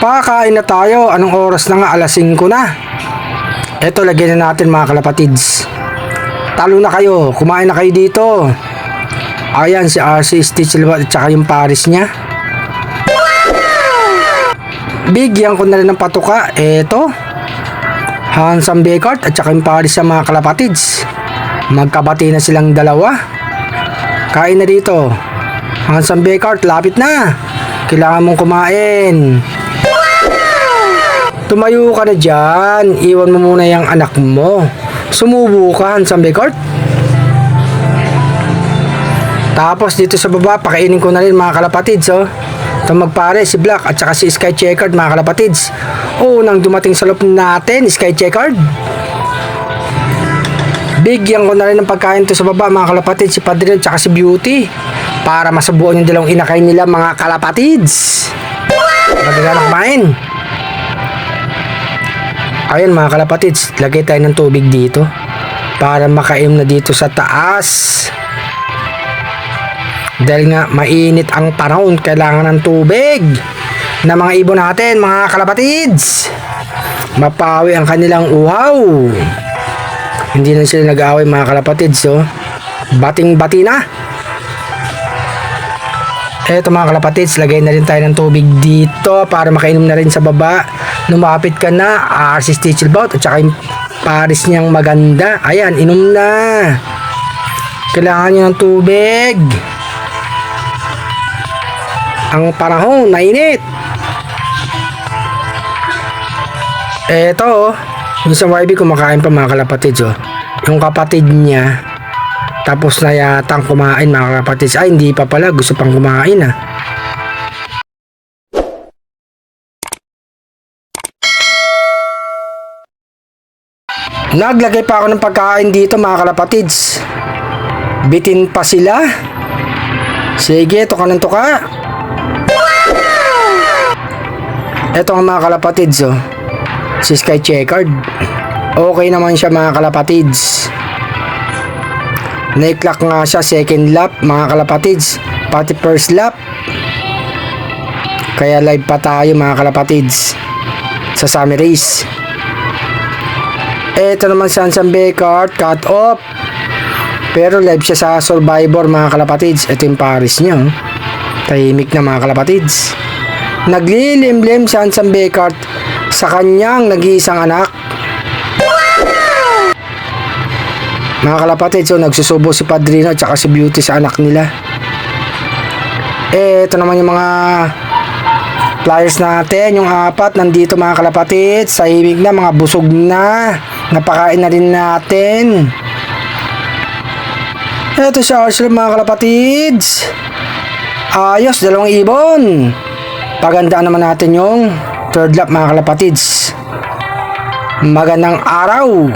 Pakakain na tayo. Anong oras na nga? Alas 5 na. Eto, lagyan na natin mga kalapatids. Talo na kayo. Kumain na kayo dito. Ayan si RC Stitch at saka yung Paris niya. Bigyan ko na rin ng patuka. Eto, Handsome Becart at saka yung Paris sa mga kalapatids. Magkabati na silang dalawa. Kain na dito. Handsome Becart, lapit na. Kailangan mong kumain. Tumayo ka na dyan. Iwan mo muna yung anak mo. Sumubo ka, Handsome Becart. Tapos dito sa baba, pakainin ko na rin mga kalapatids. Ito magpare, si Black at saka si Sky Checkered mga kalapatids. Nang dumating sa loob natin, Sky Checkered. Bigyan ko na rin ng pagkain to sa baba mga kalapatids, si Padrino at saka si Beauty. Para masabuan yung dalawang inakain nila mga kalapatids. Maganda na kumain. Ayan mga kalapatids, lagay tayo ng tubig dito. Para makaim na dito sa taas. Dahil nga mainit ang panahon, kailangan ng tubig na mga ibon natin mga kalapatids. Mapawi ang kanilang uhaw. Hindi na sila nag-aaway mga kalapatids. Bating-bati na. Eto mga kalapatids, lagay na rin tayo ng tubig dito para makainom na rin sa baba. Lumapit ka na, RC Stitchelbout at saka yung Paris niyang maganda. Ayan, inom na. Kailangan niyo ng tubig. Ang panahon, mainit. Eto, yung sa YB kumakain pa mga kalapatids. Yung kapatid niya, tapos na yatang kumain mga kalapatids. Ay, hindi pa pala, gusto pang kumain Naglagay pa ako ng pagkain dito mga kalapatids. Bitin pa sila. Sige, tuka ng tuka. Eto ang mga kalapatids si Sky Checkered. Okay naman siya mga kalapatids. Naiklak nga siya second lap mga kalapatids, pati first lap. Kaya live pa tayo mga kalapatids sa summer race. Eto naman si Handsome Becart, cut off. Pero live siya sa Survivor mga kalapatids. Ito yung Paris niya. Tahimik na mga kalapatids. Naglilimlim si Handsome Becart sa kanyang nag-iisang anak. Mga kalapatids, nagsusubo si Padrino at saka si Beauty sa anak nila. Ito naman yung mga flyers natin, yung apat nandito mga kalapatids. Tahimik na, mga busog na. Napakain na rin natin. Ito si Arcel mga kalapatids. Ayos, dalawang ibon. Pagandaan naman natin yung third lap mga kalapatids. Magandang araw.